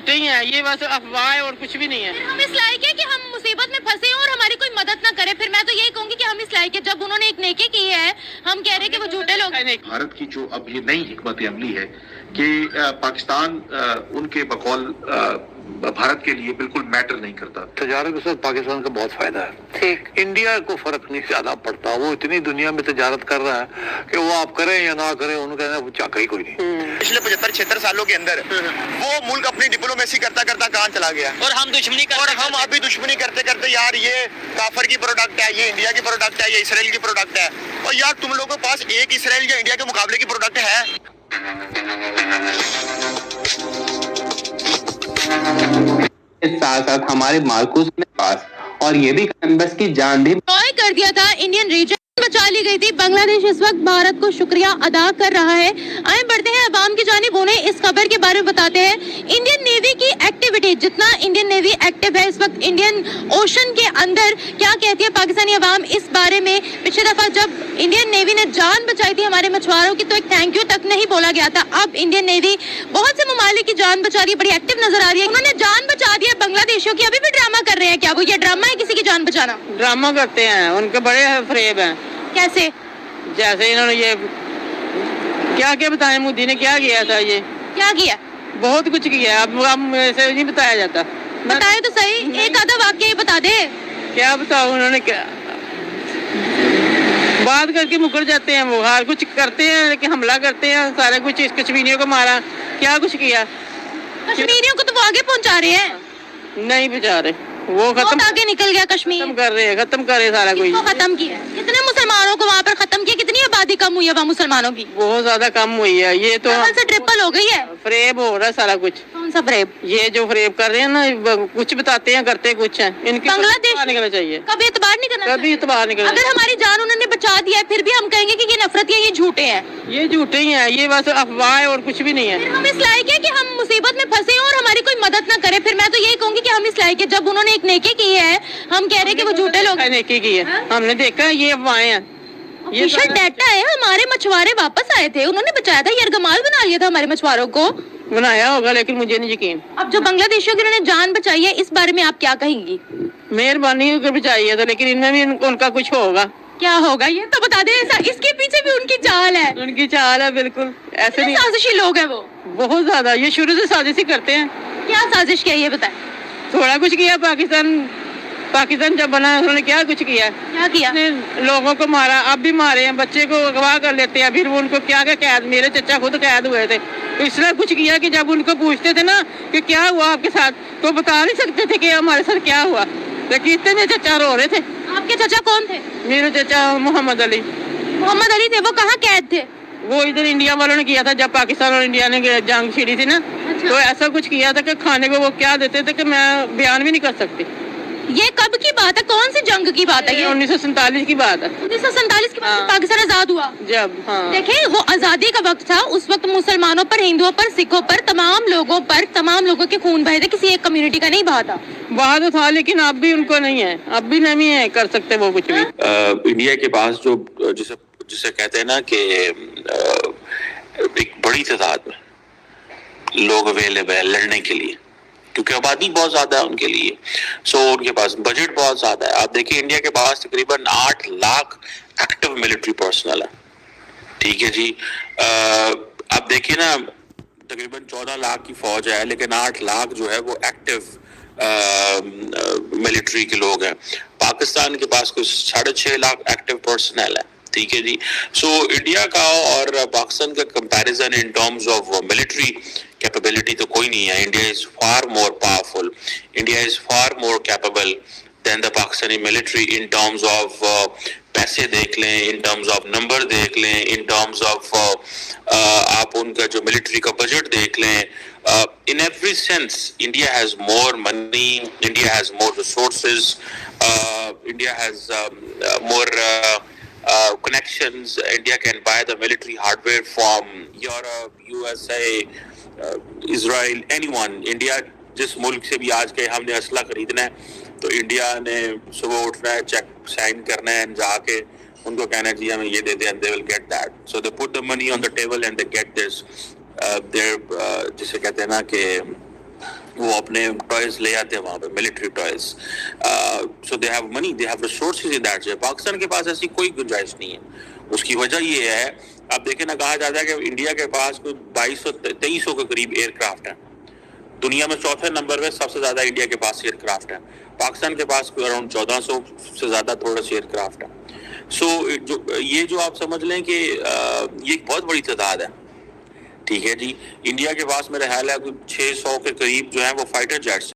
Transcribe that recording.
جھوٹے ہی ہیں، یہ بس افواہ ہے اور کچھ بھی نہیں ہے. ہم اس لائق ہے کہ ہم مصیبت میں پھنسے اور ہماری کوئی مدد نہ کرے. پھر میں تو یہی کہوں گی کہ ہم اس لائق ہے. جب انہوں نے ایک نیکی کی ہے, ہم کہہ رہے ہیں کہ وہ جھوٹے لوگ. بھارت کی جو اب یہ نئی حکمت عملی ہے کہ پاکستان ان کے بقول بھارت کے لیے بالکل میٹر نہیں کرتا. تجارت کے ساتھ پاکستان کا بہت فائدہ ہے. ٹھیک, انڈیا کو فرق نہیں زیادہ پڑتا. وہ اتنی دنیا میں تجارت کر رہا ہے کہ وہ آپ کریں یا نہ کریں, انہوں کہنا وہ چاکا ہی کوئی نہیں. پچھلے 75-76 سالوں کے اندر وہ ملک اپنی ڈپلومیسی کرتا کرتا کہاں چلا گیا, اور ہم دشمنی اور ہم ابھی دشمنی کرتے کرتے یار یہ کافر کی پروڈکٹ ہے, یہ انڈیا کی پروڈکٹ ہے, یہ اسرائیل کی پروڈکٹ ہے. اور یار تم لوگوں کے پاس ایک اسرائیل یا انڈیا کے مقابلے کی پروڈکٹ ہے؟ ساتھ ساتھ ہمارے مارکوس کے پاس اور یہ بھی بس کی جان بھی کر دیا تھا. انڈین ریجن بچا لی گئی تھی. بنگلہ دیش اس وقت بھارت کو شکریہ ادا کر رہا ہے. آئیں بڑھتے ہیں عوام کی جانب, انہیں اس خبر کے بارے میں بتاتے ہیں. انڈین نیوی کی ایکٹیویٹی, جتنا انڈین نیوی ایکٹیو ہے اس وقت انڈین اوشن کے اندر, کیا کہتی ہے پاکستانی عوام اس بارے میں. پچھلے دفعہ جب انڈین نیوی نے جان بچائی تھی ہمارے مچھواروں کی تو ایک تھینک یو تک نہیں بولا گیا تھا. اب انڈین نیوی بہت سے ممالک کی جان بچا رہی ہے, بڑی ایکٹیو نظر آ رہی ہے. انہوں نے جان بچا دی ہے بنگلہ دیشیوں کی, ابھی بھی ڈرامہ کر رہے ہیں. کیا وہ یہ ڈرامہ ہے کسی کی جان بچانا؟ ڈرامہ کرتے ہیں, ان کے بڑے فریب ہیں. کیسے؟ جیسے انہوں نے یہ کیا بتایا, مودی نے کیا کیا تھا, یہ کیا کیا؟ بہت کچھ کیا. اب ایسے نہیں بتایا جاتا. بتائے تو صحیح, ایک آدھا واقعہ یہ بتا دے. کیا بتاؤ, انہوں نے کیا بات کر کے مکر جاتے ہیں. وہ ہر کچھ کرتے ہیں لیکن حملہ کرتے ہیں, سارا کچھ اس کشمیریوں کو مارا. کیا کچھ کیا کشمیریوں کو تو وہ آگے پہنچا رہے ہیں. نہیں پہنچا رہے, وہ بہت آگے نکل گیا کشمیر. ختم کر رہے ہیں, ختم کر رہے سارا کچھ. ختم کیا, کتنے مسلمانوں کو وہاں پر ختم کیا, کتنی آبادی کم ہوئی ہے وہاں مسلمانوں کی؟ بہت زیادہ کم ہوئی ہے. یہ تو ڈبل سے ٹرپل ہو گئی ہے. فریب ہو رہا ہے سارا کچھ. کون سا فریب؟ یہ جو فریب کر رہے ہیں نا, کچھ بتاتے ہیں کرتے کچھ ہیں. ان کی بنگلہ دیش نکلنا چاہیے, کبھی اعتبار نہیں کرنا, کبھی اعتبار نہیں کرنا. اگر ہماری جان انہوں نے بچا دیا ہے پھر بھی ہم کہیں گے کہ یہ نفرت ہے, یہ جھوٹے ہیں. یہ جھوٹے ہی ہیں, یہ بس افواہ ہے اور کچھ بھی نہیں ہے. ہم اس لائق ہے کہ ہم مصیبت میں پھنسے اور ہماری کوئی مدد نہ کرے. پھر میں تو یہی کہوں گی کہ ہم اس لائق ہے. جب انہوں نے ایک نیکی کی ہے, ہم کہہ رہے ہیں کہ وہ جھوٹے لوگ. نیکی کی ہے, ہم نے دیکھا یہ افواہیں ہیں. آفیشل ڈیٹا ہے, ہمارے مچھوارے واپس آئے تھے, انہوں نے بچایا تھا, یرغمال بنا لیا تھا ہمارے مچھواروں کو. بنایا ہوگا لیکن مجھے نہیں یقین. اب جو بنگلہ دیشیوں کی انہوں نے جان بچائی ہے اس بارے میں آپ کیا کہیں گی؟ مہربانی کر بچائی ہے تو, لیکن ان میں بھی ان کا کچھ ہوگا. کیا ہوگا یہ تو بتا دیں. اس کے پیچھے بھی ان کی چال ہے. ان کی چال ہے بالکل, ایسے نہیں. سازشی لوگ ہیں وہ بہت زیادہ. یہ شروع سے سازش ہی کرتے ہیں. کیا سازش کیا یہ بتائیں. تھوڑا کچھ کیا. پاکستان جب بنا انہوں نے کیا کچھ کیا, لوگوں کو مارا, اب بھی مارے ہیں, بچے کو اغوا کر لیتے ہیں. پھر ان کو کیا قید, میرے چچا خود قید ہوئے تھے. اس طرح کچھ کیا کہ جب ان کو پوچھتے تھے نا کہ کیا ہوا آپ کے ساتھ, تو بتا نہیں سکتے تھے کہ ہمارے ساتھ کیا ہوا. لیکن اتنے چچا رو رہے تھے. آپ کے چچا کون تھے؟ میرے چچا محمد علی. محمد علی تھے, وہ کہاں قید تھے؟ وہ ادھر انڈیا والوں نے کیا تھا جب پاکستان اور انڈیا نے جنگ چھڑی تھی نا. تو ایسا کچھ کیا تھا کہ کھانے کو وہ کیا دیتے تھے کہ میں بیان بھی نہیں کر سکتی. یہ کب کی بات ہے, کون سی جنگ کی بات ہے؟ یہ 1947 کی بات ہے. 1947 کے بعد پاکستان آزاد ہوا جب. ہاں دیکھیں, وہ آزادی کا وقت تھا. اس وقت مسلمانوں پر, ہندوؤں پر, سکھوں پر, تمام لوگوں کے خون بہے تھے, کسی ایک کمیونٹی کا نہیں بہا تھا. بہا تو تھا لیکن اب بھی ان کو نہیں ہے, اب بھی نہیں ہے کر سکتے وہ کچھ بھی. انڈیا کے پاس جو جسے کہتے ہیں نا کہ ایک بڑی تعداد میں لوگ اویلیبل ہے لڑنے کے لیے, کیونکہ آبادی بہت زیادہ ہے ان کے لیے. سو ان کے پاس بجٹ بہت زیادہ ہے. آپ دیکھیں انڈیا کے پاس تقریباً 8 لاکھ ایکٹیو ملٹری پرسنل ہے. ٹھیک ہے جی, آپ دیکھیں نا تقریباً 14 لاکھ کی فوج ہے لیکن 8 لاکھ جو ہے وہ ایکٹیو ملٹری کے لوگ ہیں. پاکستان کے پاس کچھ 6.5 لاکھ ایکٹیو پرسنل ہے. ٹھیک ہے جی. سو انڈیا کا اور پاکستان کا comparison in terms of military capability تو کوئی نہیں ہے. India is far more powerful, India is far more capable than the Pakistani military in terms of پیسے دیکھ لیں, ان ٹرمز آف نمبر دیکھ لیں, ان ٹرمز آف آپ ان کا جو ملٹری کا بجٹ دیکھ لیں. In every sense, India has more money, India has more resources, India has more connections. India can buy the military hardware from Europe, USA, Israel, anyone. India جس ملک سے بھی آج کے ہم نے اسلحہ خریدنا ہے تو انڈیا نے صبح اٹھنا ہے, چیک سائن کرنا ہے, جا کے ان کو کہنا ہے جی ہمیں یہ دے دیں, and they will get that. So they put the money on the table and they get this. جسے کہتے ہیں نا کہ وہ اپنے ٹوائز لے آتے ہیں وہاں پہ, military toys. So they have money, they have resources in that جگہ. پاکستان کے پاس ایسی کوئی گنجائش نہیں ہے. اس کی وجہ یہ ہے, اب دیکھیں نا, کہا جاتا ہے کہ انڈیا کے پاس کوئی 2200-2300 کے قریب ایئر کرافٹ ہیں. دنیا میں چوتھے نمبر پہ سب سے زیادہ انڈیا کے پاس ایئر کرافٹ ہیں. پاکستان کے پاس کوئی اراؤنڈ 1400 سے زیادہ تھوڑا سے ایئر کرافٹ ہے. سو یہ جو آپ سمجھ لیں کہ یہ ایک بہت بڑی تعداد ہے. ٹھیک ہے جی. انڈیا کے پاس میرا خیال ہے کوئی 600 کے قریب جو ہیں وہ فائٹر جیٹس